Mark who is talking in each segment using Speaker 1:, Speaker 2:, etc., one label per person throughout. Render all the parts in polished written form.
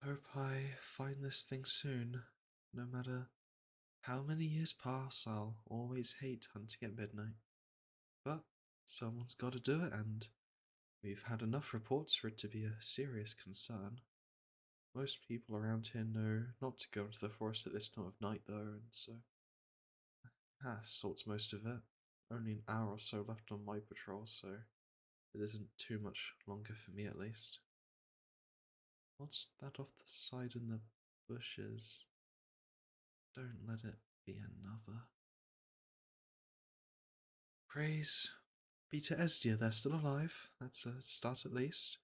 Speaker 1: Hope I find this thing soon. No matter how many years pass, I'll always hate hunting at midnight. But someone's gotta do it, and we've had enough reports for it to be a serious concern. Most people around here know not to go into the forest at this time of night, though, and so sorts most of it. Only an hour or so left on my patrol, so it isn't too much longer for me at least. What's that off the side in the bushes? Don't let it be another. Praise be to Esdia, they're still alive. That's a start at least.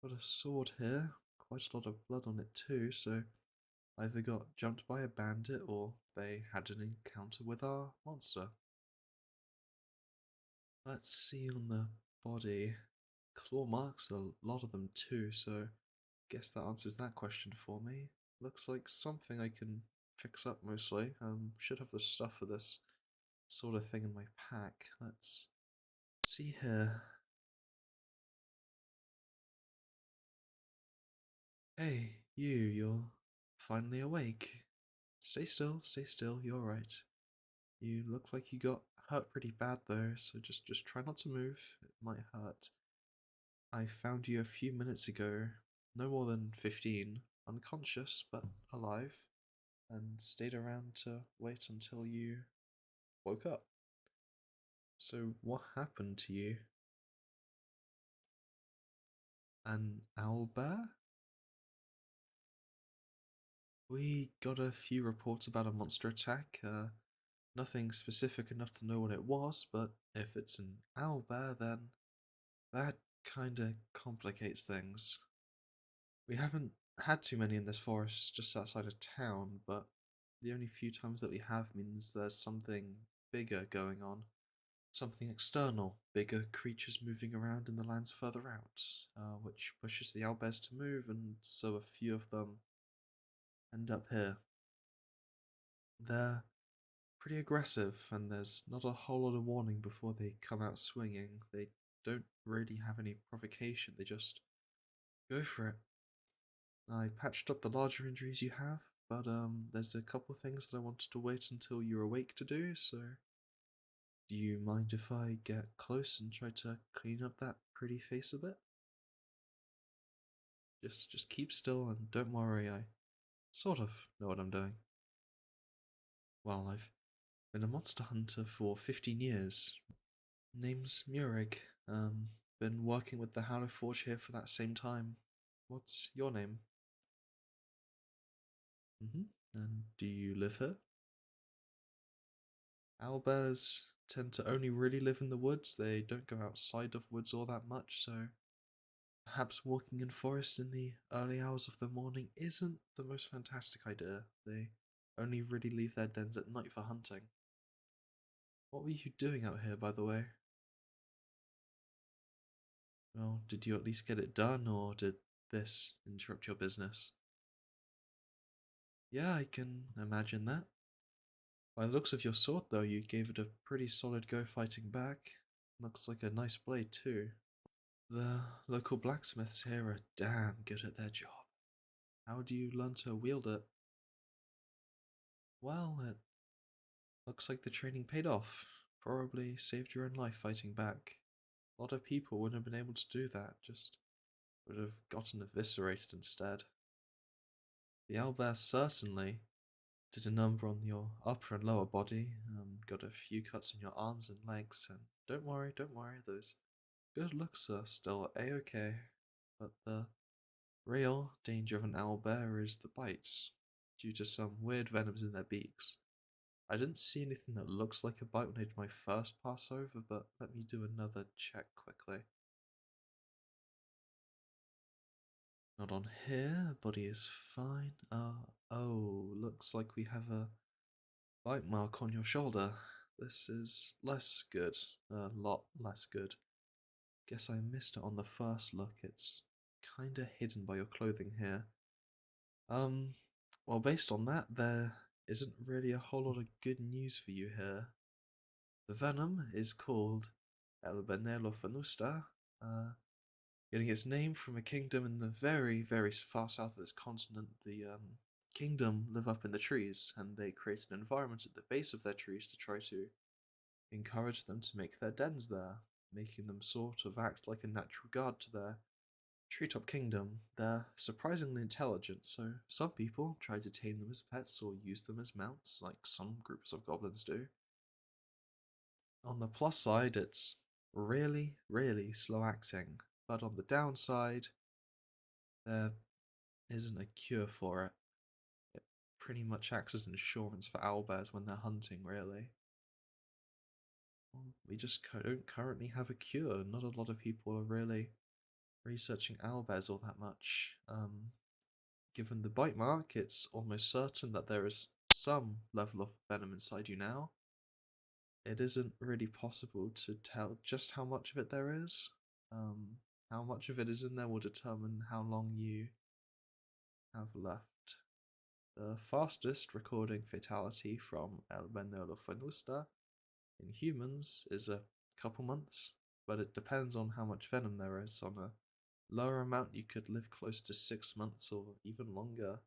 Speaker 1: Got a sword here, quite a lot of blood on it too, so either got jumped by a bandit or they had an encounter with our monster. Let's see on the body. Claw marks, a lot of them too, so guess that answers that question for me. Looks like something I can fix up mostly. Should have the stuff for this sort of thing in my pack. Let's see here. Hey, you're finally awake. Stay still, you're right. You look like you got hurt pretty bad though, so just try not to move. It might hurt. I found you a few minutes ago, no more than 15, unconscious but alive, and stayed around to wait until you woke up. So what happened to you? An owlbear? We got a few reports about a monster attack. Nothing specific enough to know what it was, but if it's an owlbear, then that kinda complicates things. We haven't had too many in this forest just outside of town, but the only few times that we have means there's something bigger going on. Something external, bigger creatures moving around in the lands further out, which pushes the owlbears to move, and so a few of them end up here. They're pretty aggressive, and there's not a whole lot of warning before they come out swinging. They don't really have any provocation, they just go for it. I patched up the larger injuries you have, but there's a couple things that I wanted to wait until you're awake to do, so do you mind if I get close and try to clean up that pretty face a bit? Just keep still and don't worry, I sort of know what I'm doing. Well, I've been a monster hunter for 15 years. Name's Murig. Been working with the Howler Forge here for that same time. What's your name? And do you live here? Owlbears tend to only really live in the woods. They don't go outside of woods all that much, so perhaps walking in forest in the early hours of the morning isn't the most fantastic idea. They only really leave their dens at night for hunting. What were you doing out here, by the way? Well, did you at least get it done, or did this interrupt your business? Yeah, I can imagine that. By the looks of your sword, though, you gave it a pretty solid go fighting back. Looks like a nice blade, too. The local blacksmiths here are damn good at their job. How do you learn to wield it? Well, it looks like the training paid off. Probably saved your own life fighting back. A lot of people wouldn't have been able to do that, just would have gotten eviscerated instead. The owlbear certainly did a number on your upper and lower body, got a few cuts on your arms and legs, and don't worry, those good looks are still a-okay. But the real danger of an owlbear is the bites, due to some weird venoms in their beaks. I didn't see anything that looks like a bite when I did my first pass over, but let me do another check quickly. Not on here, body is fine. Oh, looks like we have a bite mark on your shoulder. This is less good, a lot less good. Guess I missed it on the first look, it's kinda hidden by your clothing here. Um, well, based on that, there isn't really a whole lot of good news for you here. The venom is called El Veneno Fenusta. getting its name from a kingdom in the very, very far south of this continent. The kingdom live up in the trees, and they create an environment at the base of their trees to try to encourage them to make their dens there, making them sort of act like a natural guard to their treetop kingdom. They're surprisingly intelligent, so some people try to tame them as pets or use them as mounts, like some groups of goblins do. On the plus side, it's really, really slow acting, but on the downside, there isn't a cure for it. It pretty much acts as insurance for owlbears when they're hunting, really. We just don't currently have a cure. Not a lot of people are really researching owlbears all that much. Given the bite mark, it's almost certain that there is some level of venom inside you now. It isn't really possible to tell just how much of it there is. How much of it is in there will determine how long you have left. The fastest recording fatality from El Veneno Fanusta in humans is a couple months, but it depends on how much venom there is. On a lower amount, you could live close to 6 months or even longer.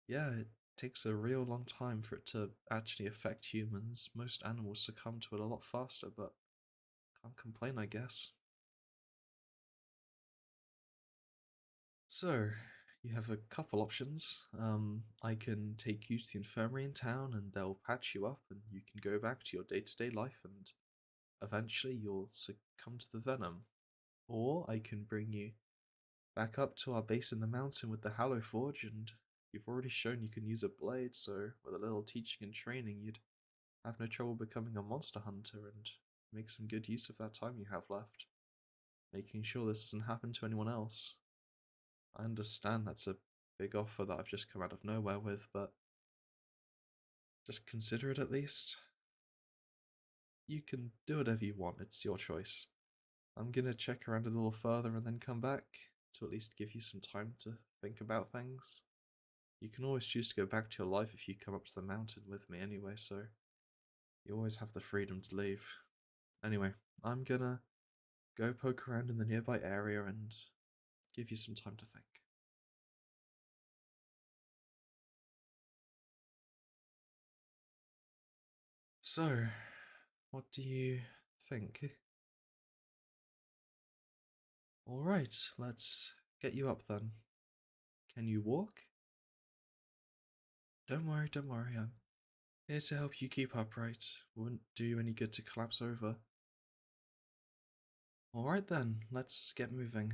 Speaker 1: Yeah, it takes a real long time for it to actually affect humans. Most animals succumb to it a lot faster, but can't complain, I guess. So, you have a couple options. I can take you to the infirmary in town and they'll patch you up and you can go back to your day-to-day life and eventually you'll succumb to the venom. Or I can bring you back up to our base in the mountain with the Hallow Forge, and you've already shown you can use a blade, so with a little teaching and training, you'd have no trouble becoming a monster hunter and make some good use of that time you have left, making sure this doesn't happen to anyone else. I understand that's a big offer that I've just come out of nowhere with, but just consider it at least. You can do whatever you want, it's your choice. I'm gonna check around a little further and then come back to at least give you some time to think about things. You can always choose to go back to your life if you come up to the mountain with me anyway, so you always have the freedom to leave. Anyway, I'm gonna go poke around in the nearby area and give you some time to think. So, what do you think? Alright, let's get you up then. Can you walk? Don't worry, I'm here to help you keep upright. Wouldn't do you any good to collapse over. Alright then, let's get moving.